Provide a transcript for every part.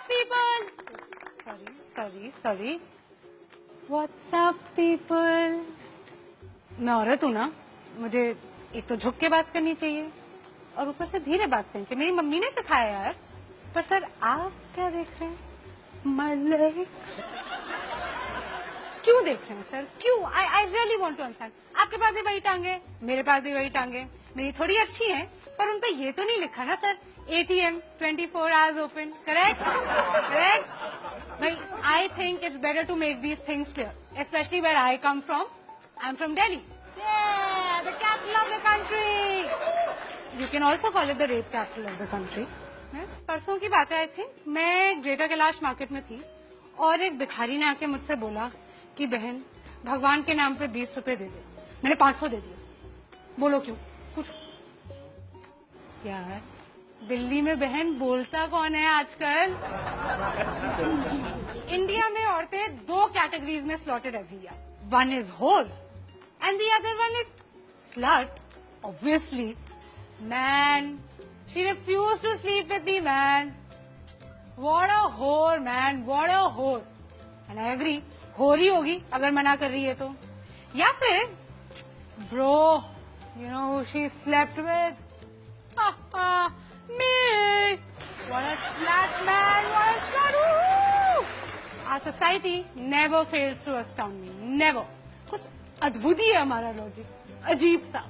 people? Sorry. What's up people? मैं औरत हूँ ना, मुझे एक तो झुक के बात करनी चाहिए और ऊपर से धीरे बात करनी चाहिए। मेरी मम्मी ने सिखाया यार। पर सर आप क्या देख रहे हैं? My legs. क्यों देख रहे हैं सर? क्यों? I really want to understand. आपके पास भी वही टांगे, मेरे पास भी वही टांगे। मेरी थोड़ी अच्छी हैं, पर उन पे ये तो नहीं लिखा ना sir ATM 24 hours open. Correct? भाई, I think it's better to make these things clear, especially where I come from. I'm from Delhi. Yeah, the capital of the country. You can also call it the rape capital of the country. परसों की बात है I think, मैं greater Kailash market में थी और एक भिखारी ने आके मुझसे बोला कि बहन भगवान के नाम पे 20 रुपए दे दे। मैंने 500 दे दिया। बोलो क्यों? पूछो। यार दिल्ली में बहन बोलता कौन है आजकल? इंडिया में औरतें 2 कैटेगरीज में स्लॉटेड है भैया। One is hole and the other one is slut. Obviously man, she refused to sleep with me, man. What a whore, man. What a whore. And I agree. whore ही होगी अगर मना कर रही है तो। या फिर bro, you know who she slept with? Me. What a slut, man. What a slut. Woo! Our society never fails to astound me. Never. कुछ अद्भुत ही है हमारा लॉजिक, अजीब सा।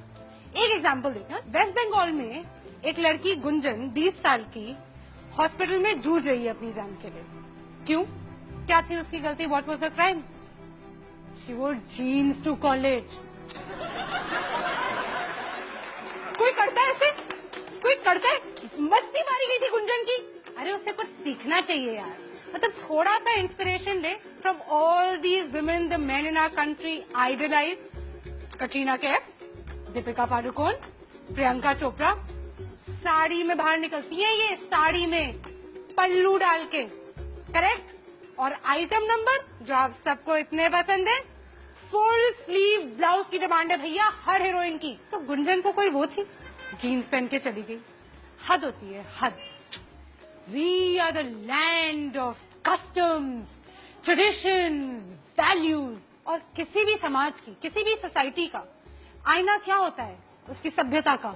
एक एग्जाम्पल देखना, वेस्ट बंगाल में एक लड़की गुंजन 20 साल की हॉस्पिटल में जूझ रही है अपनी जान के लिए। क्यों? क्या थी उसकी गलती? What was her crime? She wore jeans to college. कोई करता है ऐसे? कोई करता है? मत्ती मारी गई थी गुंजन की। अरे उससे कुछ सीखना चाहिए यार, मतलब थोड़ा सा इंस्पिरेशन ले from all these women the men in our country idolise. Katrina Kaif, Deepika Padukone, Priyanka Chopra sari में बाहर निकलती है, ये साड़ी में पल्लू डाल के। करेक्ट? और आइटम नंबर जो आप सबको इतने पसंद है, फुल स्लीव ब्लाउज की डिमांड है भैया हर हीरोइन की। तो गुंजन को कोई वो थी, जीन्स पहन के चली गई। हद होती है, हद। We are the land of customs, traditions, values. और किसी भी समाज की, किसी भी सोसाइटी का आईना क्या होता है? उसकी सभ्यता का,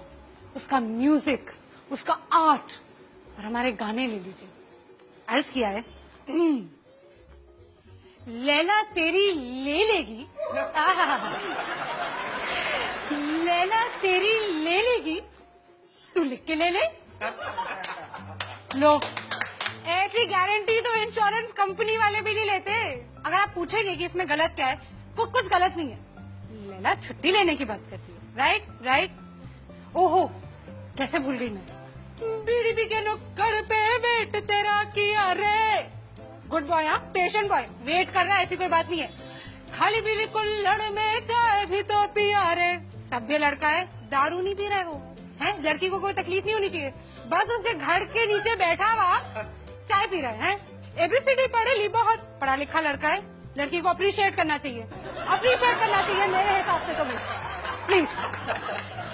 उसका म्यूजिक, उसका आर्ट। और हमारे गाने ले लीजिए, अर्ज किया है लैला तेरी ले लेगी, लैला तेरी ले लेगी, तू लिख के ले ले। लो, ऐसी गारंटी तो इंश्योरेंस कंपनी वाले भी नहीं लेते। अगर आप पूछेंगे कि इसमें गलत क्या है, तो कुछ गलत नहीं है। लैला छुट्टी लेने की बात करती है। राइट। ओहो, कैसे भूल गई मैं। बीड़ी के नुक्कड़ पे वेट तेरा किया रे। गुड बॉय, हाँ, पेशेंट बॉय, वेट कर रहा है, ऐसी कोई बात नहीं है। खाली पीली कुल्हड़ में चाय भी तो पिया रे। सभ्य लड़का है, दारू नहीं पी रहा है वो, है? लड़की को कोई तकलीफ नहीं होनी चाहिए, बस उसके घर के नीचे बैठा हुआ चाय पी रहा है। ABCD पढ़े ली बहुत, पढ़ा लिखा लड़का है, लड़की को अप्रिशिएट करना चाहिए मेरे हिसाब से तो। प्लीज,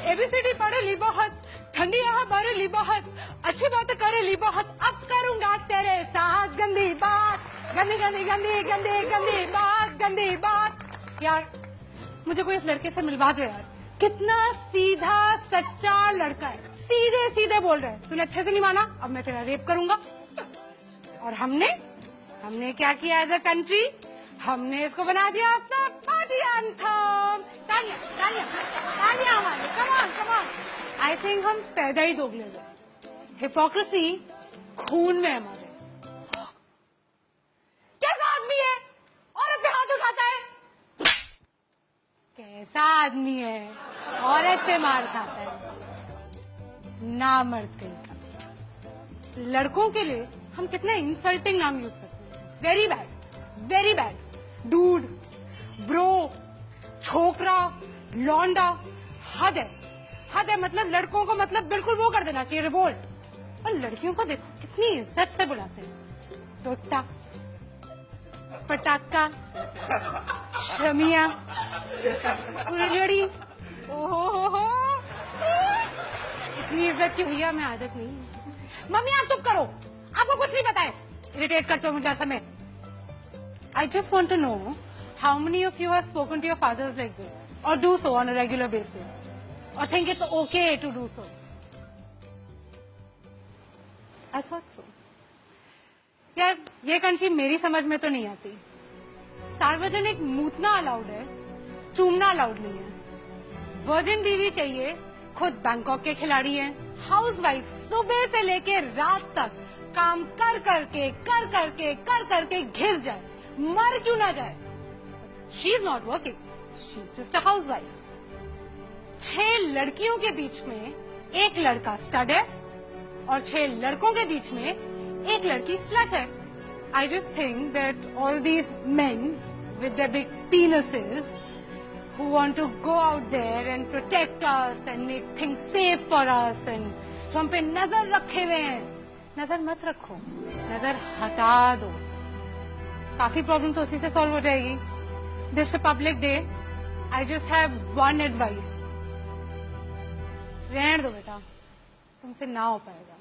ABCD पढ़े ली बहुत, ठंडी यहाँ भर ली बहुत, अच्छी बात करे ली बहुत, अब करूंगा तेरे साथ गंदी बात, गंदी बात। यार मुझे कोई इस लड़के से मिलवा दो यार, कितना सीधा सच्चा लड़का है, सीधे बोल रहा है। तूने अच्छे से नहीं माना, अब मैं तेरा रेप करूंगा। और हमने क्या किया एज अ कंट्री? हमने इसको बना दिया अपना पार्टी एंथम। तालियां हमारे, कम ऑन। आई थिंक हम पैदा ही दोगले हैं। हिपोक्रेसी खून में हमारे। कैसा आदमी है? औरत पे हाथ उठाता है। कैसा आदमी है? औरत से मार खाता है। ना मर्द कहीं का। लड़कों के लिए हम कितना इंसल्टिंग नाम यूज करते हैं। Very bad. डूड, ब्रो, छोकरा, लौंडा। हद है, मतलब लड़कों को मतलब बिल्कुल वो कर देना चाहिए, रिवोल्ट। और लड़कियों को देखो कितनी इज्जत से बुलाते हैं। टोटा, पटाखा, शमिया, उलझड़ी। ओहो, इतनी इज्जत की भैया मैं आदत नहीं। मम्मी आप चुप करो, आपको कुछ नहीं पता है। इरिटेट करते हो मुझे समय. I just want to know how many of you have spoken to your fathers like this, or do so on a regular basis, or think it's okay to do so. I thought so. यार ये country मेरी समझ में तो नहीं आती. सार्वजनिक मूतना allowed है, चूमना अलाउड नहीं है. वर्जिन बीवी चाहिए, खुद बैंकॉक के खिलाड़ी हैं. हाउसवाइफ सुबह से लेके रात तक काम कर करके घिर जाए, मर क्यों ना जाए. She is not working, she is just a housewife. 6 लड़कियों के बीच में एक लड़का स्टड है और 6 लड़कों के बीच में एक लड़की स्लट है. I just think that all these men with their big penises who want to go out there and protect us and make things safe for us and जो हम पे नजर रखे हुए हैं, नजर मत रखो, नजर हटा दो. काफी प्रॉब्लम तो उसी से सॉल्व हो जाएगी. This Republic day I just have one advice. रहने दो बेटा, तुमसे ना हो पाएगा.